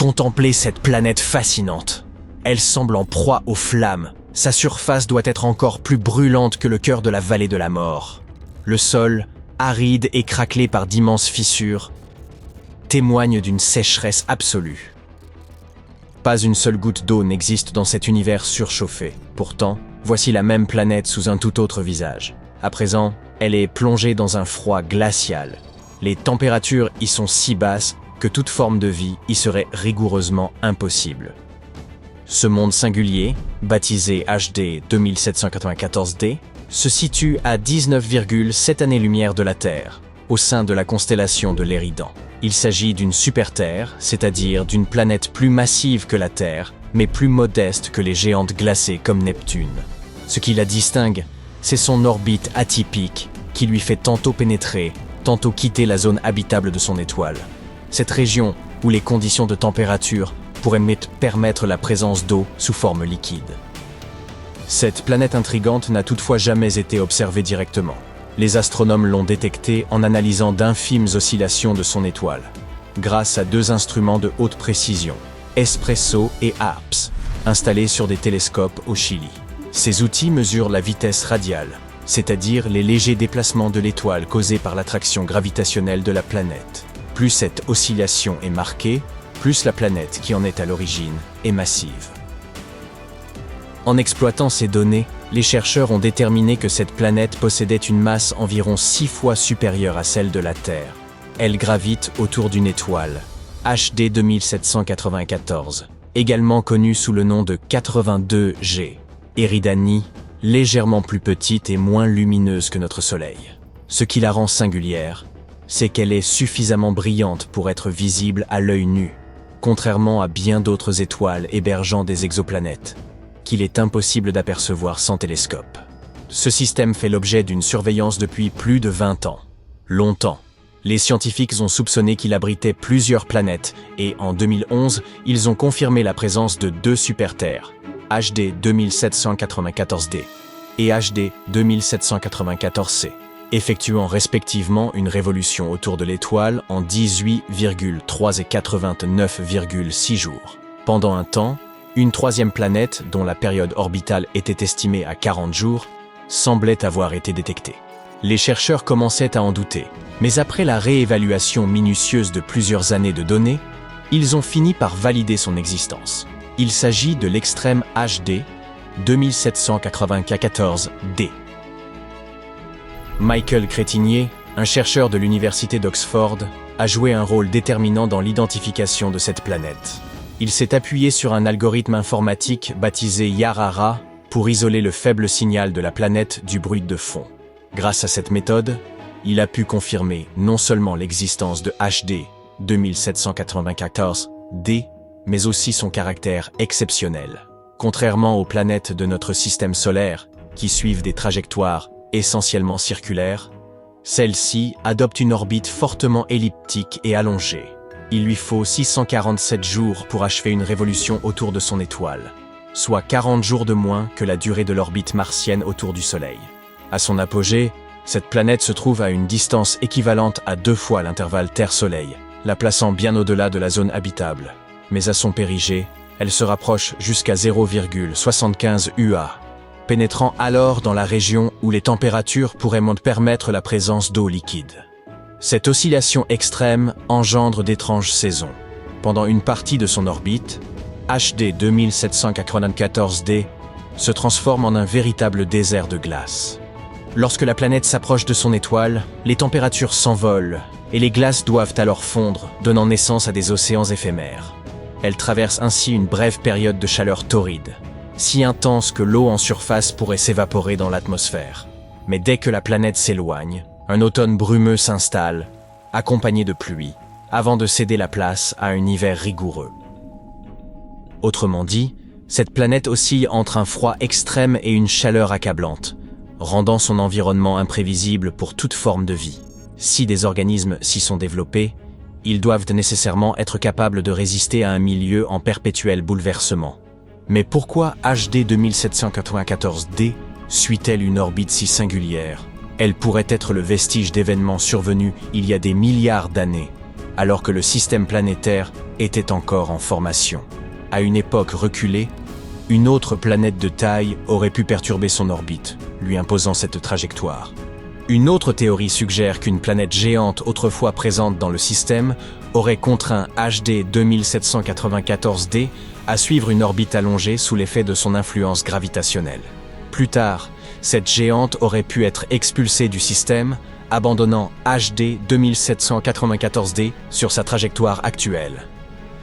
Contemplez cette planète fascinante. Elle semble en proie aux flammes. Sa surface doit être encore plus brûlante que le cœur de la vallée de la mort. Le sol, aride et craquelé par d'immenses fissures, témoigne d'une sécheresse absolue. Pas une seule goutte d'eau n'existe dans cet univers surchauffé. Pourtant, voici la même planète sous un tout autre visage. À présent, elle est plongée dans un froid glacial. Les températures y sont si basses que toute forme de vie y serait rigoureusement impossible. Ce monde singulier, baptisé HD 2794D, se situe à 19,7 années-lumière de la Terre, au sein de la constellation de l'Éridan. Il s'agit d'une super-Terre, c'est-à-dire d'une planète plus massive que la Terre, mais plus modeste que les géantes glacées comme Neptune. Ce qui la distingue, c'est son orbite atypique, qui lui fait tantôt pénétrer, tantôt quitter la zone habitable de son étoile. Cette région, où les conditions de température pourraient permettre la présence d'eau sous forme liquide. Cette planète intrigante n'a toutefois jamais été observée directement. Les astronomes l'ont détectée en analysant d'infimes oscillations de son étoile, grâce à deux instruments de haute précision, Espresso et ARPS, installés sur des télescopes au Chili. Ces outils mesurent la vitesse radiale, c'est-à-dire les légers déplacements de l'étoile causés par l'attraction gravitationnelle de la planète. Plus cette oscillation est marquée, plus la planète qui en est à l'origine est massive. En exploitant ces données, les chercheurs ont déterminé que cette planète possédait une masse environ 6 fois supérieure à celle de la Terre. Elle gravite autour d'une étoile, HD 2794, également connue sous le nom de 82G, Eridani, légèrement plus petite et moins lumineuse que notre Soleil. Ce qui la rend singulière, c'est qu'elle est suffisamment brillante pour être visible à l'œil nu, contrairement à bien d'autres étoiles hébergeant des exoplanètes, qu'il est impossible d'apercevoir sans télescope. Ce système fait l'objet d'une surveillance depuis plus de 20 ans. Longtemps, les scientifiques ont soupçonné qu'il abritait plusieurs planètes et en 2011, ils ont confirmé la présence de deux super-Terres, HD 2794D et HD 2794C, effectuant respectivement une révolution autour de l'étoile en 18,3 et 89,6 jours. Pendant un temps, une troisième planète, dont la période orbitale était estimée à 40 jours, semblait avoir été détectée. Les chercheurs commençaient à en douter, mais après la réévaluation minutieuse de plusieurs années de données, ils ont fini par valider son existence. Il s'agit de l'extrême HD 2794D. Michael Crétinier, un chercheur de l'université d'Oxford, a joué un rôle déterminant dans l'identification de cette planète. Il s'est appuyé sur un algorithme informatique baptisé Yarara pour isoler le faible signal de la planète du bruit de fond. Grâce à cette méthode, il a pu confirmer non seulement l'existence de HD 2794D, mais aussi son caractère exceptionnel. Contrairement aux planètes de notre système solaire, qui suivent des trajectoires essentiellement circulaires, celle-ci adopte une orbite fortement elliptique et allongée. Il lui faut 647 jours pour achever une révolution autour de son étoile, soit 40 jours de moins que la durée de l'orbite martienne autour du Soleil. À son apogée, cette planète se trouve à une distance équivalente à 2 fois l'intervalle Terre-Soleil, la plaçant bien au-delà de la zone habitable. Mais à son périgée, elle se rapproche jusqu'à 0,75 UA, pénétrant alors dans la région où les températures pourraient permettre la présence d'eau liquide. Cette oscillation extrême engendre d'étranges saisons. Pendant une partie de son orbite, HD 2794D se transforme en un véritable désert de glace. Lorsque la planète s'approche de son étoile, les températures s'envolent et les glaces doivent alors fondre, donnant naissance à des océans éphémères. Elle traverse ainsi une brève période de chaleur torride, si intense que l'eau en surface pourrait s'évaporer dans l'atmosphère. Mais dès que la planète s'éloigne, un automne brumeux s'installe, accompagné de pluie, avant de céder la place à un hiver rigoureux. Autrement dit, cette planète oscille entre un froid extrême et une chaleur accablante, rendant son environnement imprévisible pour toute forme de vie. Si des organismes s'y sont développés, ils doivent nécessairement être capables de résister à un milieu en perpétuel bouleversement. Mais pourquoi HD 2794D suit-elle une orbite si singulière ? Elle pourrait être le vestige d'événements survenus il y a des milliards d'années, alors que le système planétaire était encore en formation. À une époque reculée, une autre planète de taille aurait pu perturber son orbite, lui imposant cette trajectoire. Une autre théorie suggère qu'une planète géante autrefois présente dans le système aurait contraint HD 2794D à suivre une orbite allongée sous l'effet de son influence gravitationnelle. Plus tard, cette géante aurait pu être expulsée du système, abandonnant HD 2794D sur sa trajectoire actuelle.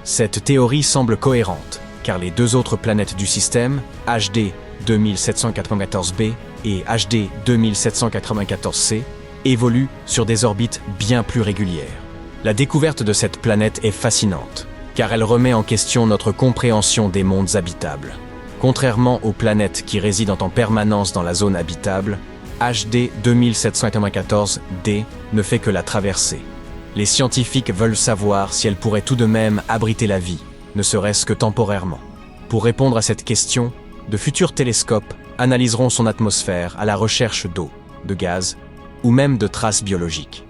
Cette théorie semble cohérente, car les deux autres planètes du système, HD 2794b et HD 2794c, évoluent sur des orbites bien plus régulières. La découverte de cette planète est fascinante, car elle remet en question notre compréhension des mondes habitables. Contrairement aux planètes qui résident en permanence dans la zone habitable, HD 2794d ne fait que la traverser. Les scientifiques veulent savoir si elle pourrait tout de même abriter la vie, ne serait-ce que temporairement. Pour répondre à cette question, de futurs télescopes analyseront son atmosphère à la recherche d'eau, de gaz ou même de traces biologiques.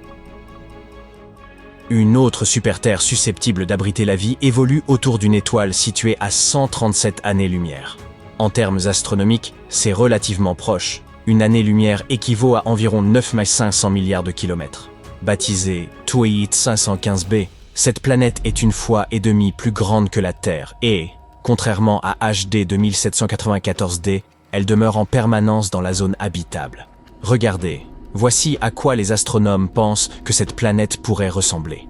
Une autre super-Terre susceptible d'abriter la vie évolue autour d'une étoile située à 137 années-lumière. En termes astronomiques, c'est relativement proche. Une année-lumière équivaut à environ 9,5 milliards de kilomètres. Baptisée Tweet 515b, cette planète est une fois et demie plus grande que la Terre et, contrairement à HD 2794d, elle demeure en permanence dans la zone habitable. Regardez, voici à quoi les astronomes pensent que cette planète pourrait ressembler.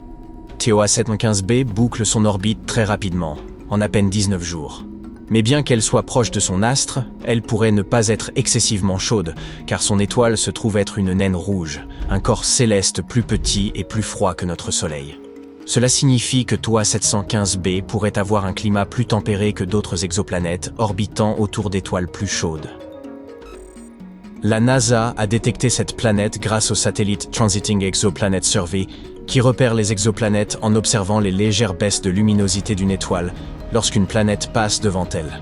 TOA 715b boucle son orbite très rapidement, en à peine 19 jours. Mais bien qu'elle soit proche de son astre, elle pourrait ne pas être excessivement chaude, car son étoile se trouve être une naine rouge, un corps céleste plus petit et plus froid que notre Soleil. Cela signifie que TOA 715b pourrait avoir un climat plus tempéré que d'autres exoplanètes orbitant autour d'étoiles plus chaudes. La NASA a détecté cette planète grâce au satellite Transiting Exoplanet Survey, qui repère les exoplanètes en observant les légères baisses de luminosité d'une étoile lorsqu'une planète passe devant elle.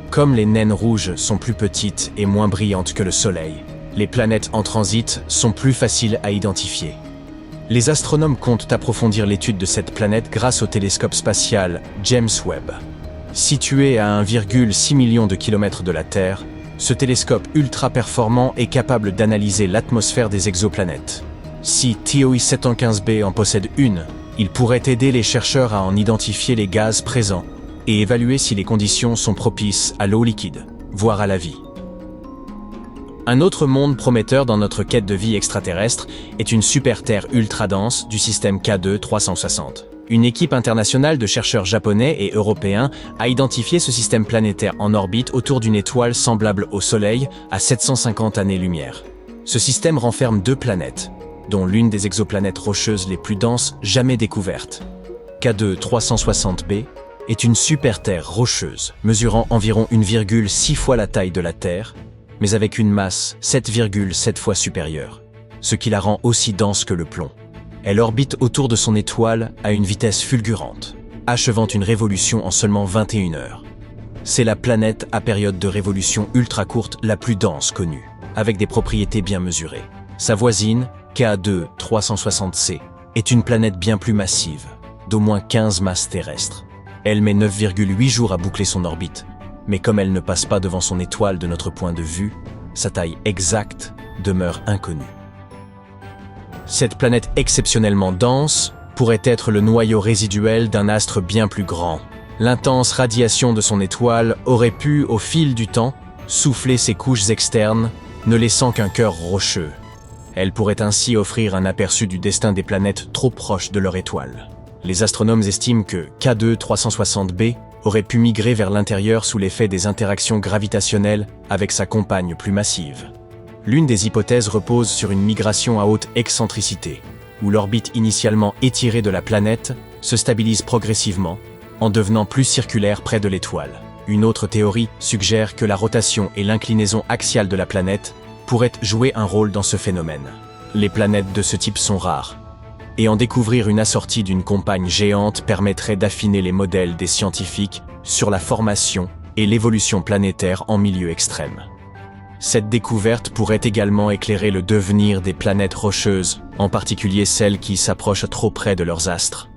Comme les naines rouges sont plus petites et moins brillantes que le Soleil, les planètes en transit sont plus faciles à identifier. Les astronomes comptent approfondir l'étude de cette planète grâce au télescope spatial James Webb. Situé à 1,6 million de kilomètres de la Terre, ce télescope ultra performant est capable d'analyser l'atmosphère des exoplanètes. Si TOI 715b en possède une, il pourrait aider les chercheurs à en identifier les gaz présents et évaluer si les conditions sont propices à l'eau liquide, voire à la vie. Un autre monde prometteur dans notre quête de vie extraterrestre est une super-Terre ultra-dense du système K2 360. Une équipe internationale de chercheurs japonais et européens a identifié ce système planétaire en orbite autour d'une étoile semblable au Soleil à 750 années-lumière. Ce système renferme deux planètes, dont l'une des exoplanètes rocheuses les plus denses jamais découvertes. K2 360b est une super-Terre rocheuse, mesurant environ 1,6 fois la taille de la Terre, mais avec une masse 7,7 fois supérieure, ce qui la rend aussi dense que le plomb. Elle orbite autour de son étoile à une vitesse fulgurante, achevant une révolution en seulement 21 heures. C'est la planète à période de révolution ultra courte la plus dense connue, avec des propriétés bien mesurées. Sa voisine, K2 360c, est une planète bien plus massive, d'au moins 15 masses terrestres. Elle met 9,8 jours à boucler son orbite, mais comme elle ne passe pas devant son étoile de notre point de vue, sa taille exacte demeure inconnue. Cette planète exceptionnellement dense pourrait être le noyau résiduel d'un astre bien plus grand. L'intense radiation de son étoile aurait pu, au fil du temps, souffler ses couches externes, ne laissant qu'un cœur rocheux. Elle pourrait ainsi offrir un aperçu du destin des planètes trop proches de leur étoile. Les astronomes estiment que K2 360b aurait pu migrer vers l'intérieur sous l'effet des interactions gravitationnelles avec sa compagne plus massive. L'une des hypothèses repose sur une migration à haute excentricité, où l'orbite initialement étirée de la planète se stabilise progressivement, en devenant plus circulaire près de l'étoile. Une autre théorie suggère que la rotation et l'inclinaison axiale de la planète pourraient jouer un rôle dans ce phénomène. Les planètes de ce type sont rares, et en découvrir une assortie d'une compagne géante permettrait d'affiner les modèles des scientifiques sur la formation et l'évolution planétaire en milieu extrême. Cette découverte pourrait également éclairer le devenir des planètes rocheuses, en particulier celles qui s'approchent trop près de leurs astres.